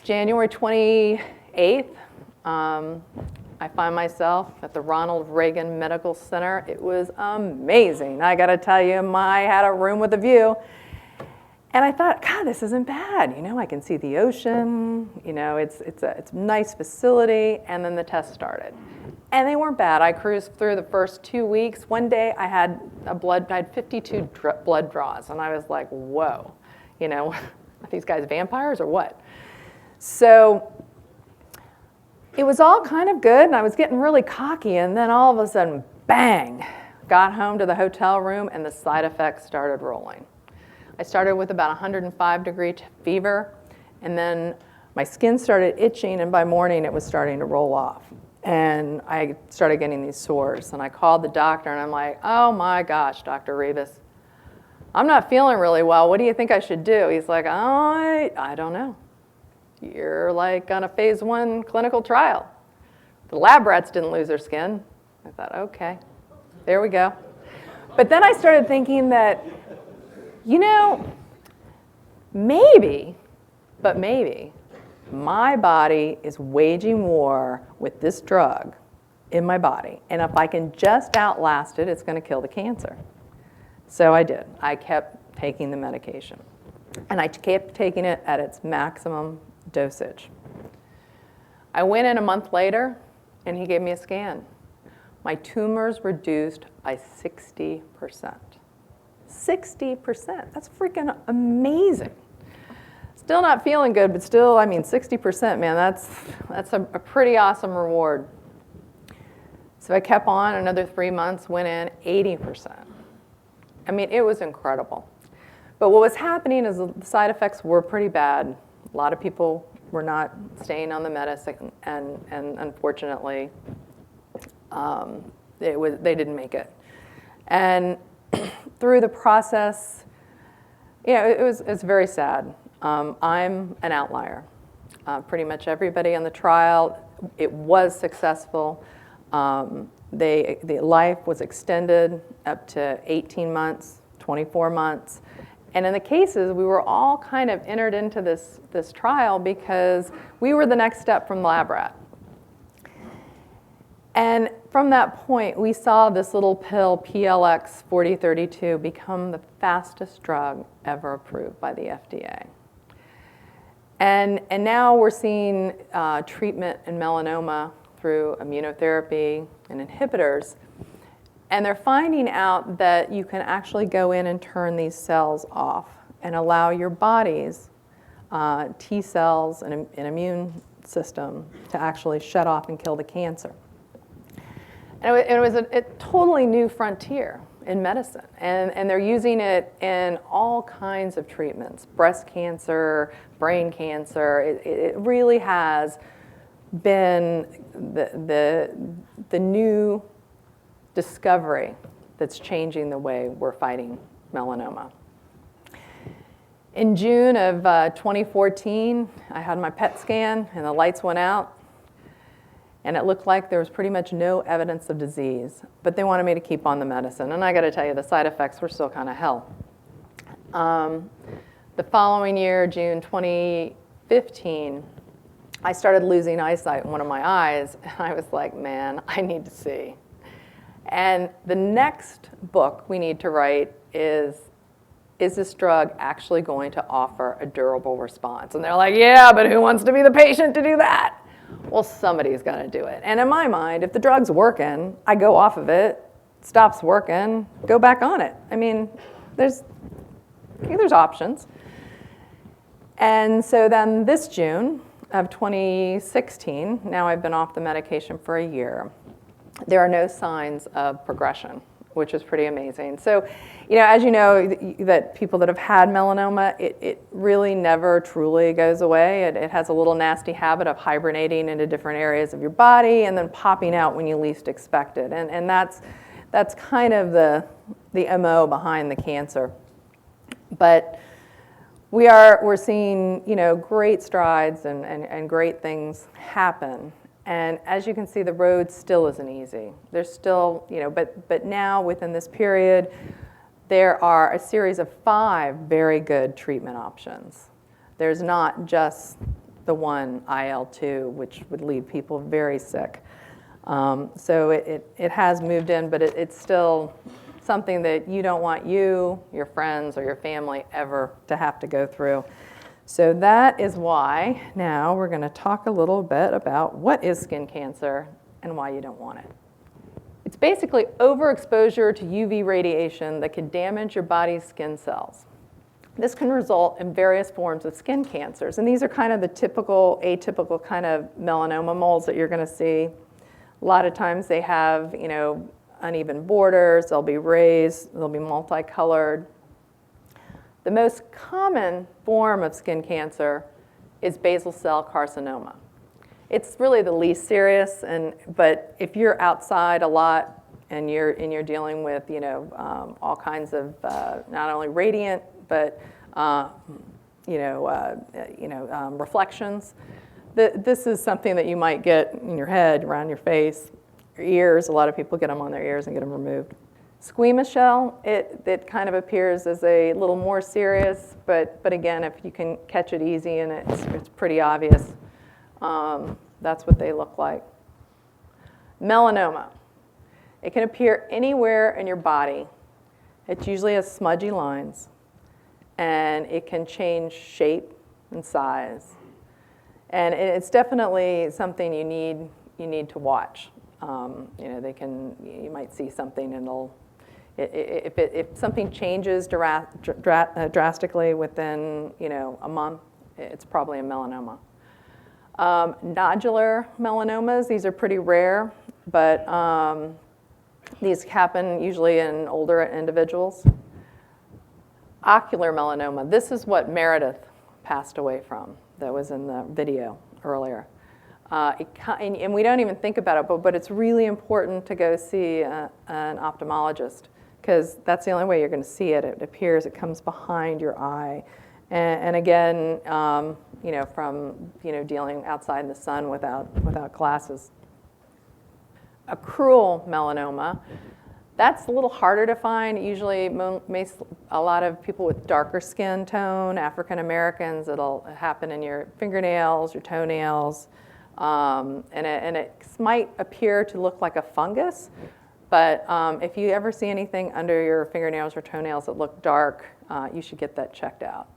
January 28th, I find myself at the Ronald Reagan Medical Center. It was amazing. I got to tell you, I had a room with a view. And I thought, God, this isn't bad. You know, I can see the ocean. You know, it's a nice facility. And then the test started. And they weren't bad. I cruised through the first 2 weeks. One day I had 52 blood draws. And I was like, whoa, you know, are these guys vampires or what? So it was all kind of good. And I was getting really cocky. And then all of a sudden, bang, got home to the hotel room and the side effects started rolling. I started with about 105-degree fever, and then my skin started itching, and by morning it was starting to roll off. And I started getting these sores, and I called the doctor, and I'm like, oh my gosh, Dr. Rivas, I'm not feeling really well. What do you think I should do? He's like, oh, I don't know. You're like on a phase 1 clinical trial. The lab rats didn't lose their skin. I thought, okay, there we go. But then I started thinking that, you know, maybe, my body is waging war with this drug in my body. And if I can just outlast it, it's going to kill the cancer. So I did. I kept taking the medication. And I kept taking it at its maximum dosage. I went in a month later, and he gave me a scan. My tumors reduced by 60%. 60%. That's freaking amazing. Still not feeling good, but still, I mean, 60%, man, that's a pretty awesome reward. So I kept on another 3 months, went in 80%. I mean, it was incredible. But what was happening is the side effects were pretty bad. A lot of people were not staying on the medicine, and unfortunately, they didn't make it. And through the process, you know, it's very sad. I'm an outlier. Pretty much everybody on the trial, it was successful. The life was extended up to 18 months, 24 months. And in the cases, we were all kind of entered into this trial because we were the next step from the lab rat. And from that point, we saw this little pill, PLX 4032, become the fastest drug ever approved by the FDA. And now we're seeing treatment in melanoma through immunotherapy and inhibitors. And they're finding out that you can actually go in and turn these cells off and allow your body's T cells and an immune system to actually shut off and kill the cancer. And it was a totally new frontier in medicine. And they're using it in all kinds of treatments, breast cancer, brain cancer. It really has been the new discovery that's changing the way we're fighting melanoma. In June of 2014, I had my PET scan, and the lights went out. And it looked like there was pretty much no evidence of disease, but they wanted me to keep on the medicine. And I got to tell you, the side effects were still kind of hell. The following year, June 2015, I started losing eyesight in one of my eyes. And I was like, man, I need to see. And the next book we need to write is this drug actually going to offer a durable response? And they're like, yeah, but who wants to be the patient to do that? Well, somebody's got to do it. And in my mind, if the drug's working, I go off of it, stops working, go back on it. I mean, there's options. And so then this June of 2016, now I've been off the medication for a year, there are no signs of progression, which is pretty amazing. So, you know, as you know, that people that have had melanoma, it really never truly goes away. It has a little nasty habit of hibernating into different areas of your body and then popping out when you least expect it. And that's kind of the MO behind the cancer. But we're seeing, you know, great strides and great things happen. And as you can see, the road still isn't easy. There's still, you know, but now within this period, there are a series of 5 very good treatment options. There's not just the one IL-2, which would leave people very sick. So it has moved in, but it's still something that you don't want you, your friends, or your family ever to have to go through. So that is why now we're going to talk a little bit about what is skin cancer and why you don't want it. It's basically overexposure to UV radiation that can damage your body's skin cells. This can result in various forms of skin cancers, and these are kind of the typical, atypical kind of melanoma moles that you're going to see. A lot of times they have, uneven borders, they'll be raised, they'll be multicolored. The most common form of skin cancer is basal cell carcinoma. It's really the least serious, but if you're outside a lot and you're dealing with all kinds of not only radiant but reflections, this is something that you might get in your head, around your face, your ears. A lot of people get them on their ears and get them removed. Squamous cell, it kind of appears as a little more serious, but again, if you can catch it easy and it's pretty obvious, that's what they look like. Melanoma, it can appear anywhere in your body. It usually has smudgy lines, and it can change shape and size. And it's definitely something you need to watch. You might see something and if something changes drastically within a month, it's probably a melanoma. Nodular melanomas, these are pretty rare, but these happen usually in older individuals. Ocular melanoma, this is what Meredith passed away from, that was in the video earlier. And we don't even think about it, but it's really important to go see an ophthalmologist, because that's the only way you're going to see it. It appears, it comes behind your eye. And again, from dealing outside in the sun without glasses. Accrual melanoma, that's a little harder to find. Usually, a lot of people with darker skin tone, African Americans, it'll happen in your fingernails, your toenails, and it might appear to look like a fungus. But if you ever see anything under your fingernails or toenails that look dark, you should get that checked out.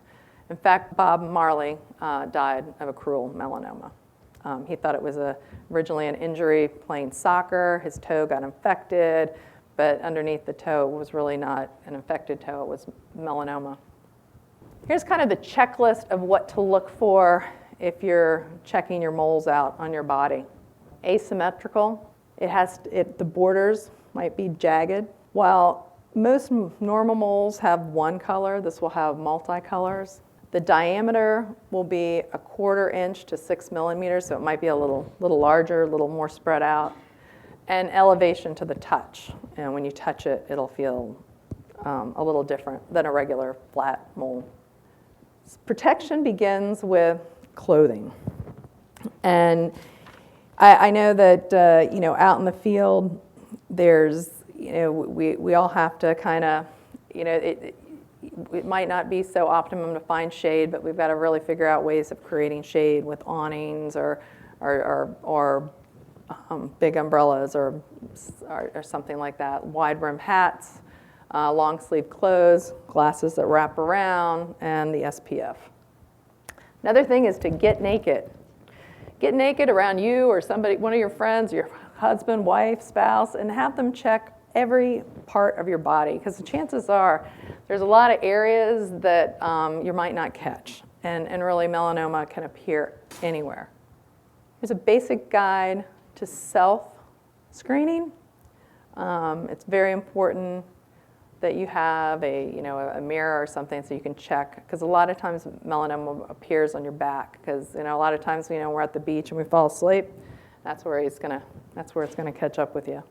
In fact, Bob Marley died of accrual melanoma. He thought it was originally an injury playing soccer. His toe got infected, but underneath the toe was really not an infected toe. It was melanoma. Here's kind of the checklist of what to look for if you're checking your moles out on your body. Asymmetrical. The borders might be jagged. While most normal moles have one color, this will have multicolors. The diameter will be 1/4 inch to 6 millimeters, so it might be a little larger, a little more spread out. And elevation to the touch. And when you touch it, it'll feel a little different than a regular flat mole. Protection begins with clothing. And I know that out in the field, there's we all have to kind of it might not be so optimum to find shade, but we've got to really figure out ways of creating shade with awnings or big umbrellas or something like that. Wide brim hats, long sleeve clothes, glasses that wrap around, and the SPF. Another thing is to get naked. Get naked around you or somebody, one of your friends, your husband, wife, spouse, and have them check every part of your body, because the chances are there's a lot of areas that you might not catch, and really melanoma can appear anywhere. Here's a basic guide to self-screening. It's very important that you have a mirror or something so you can check, because a lot of times melanoma appears on your back, because a lot of times we're at the beach and we fall asleep. That's where it's going to catch up with you.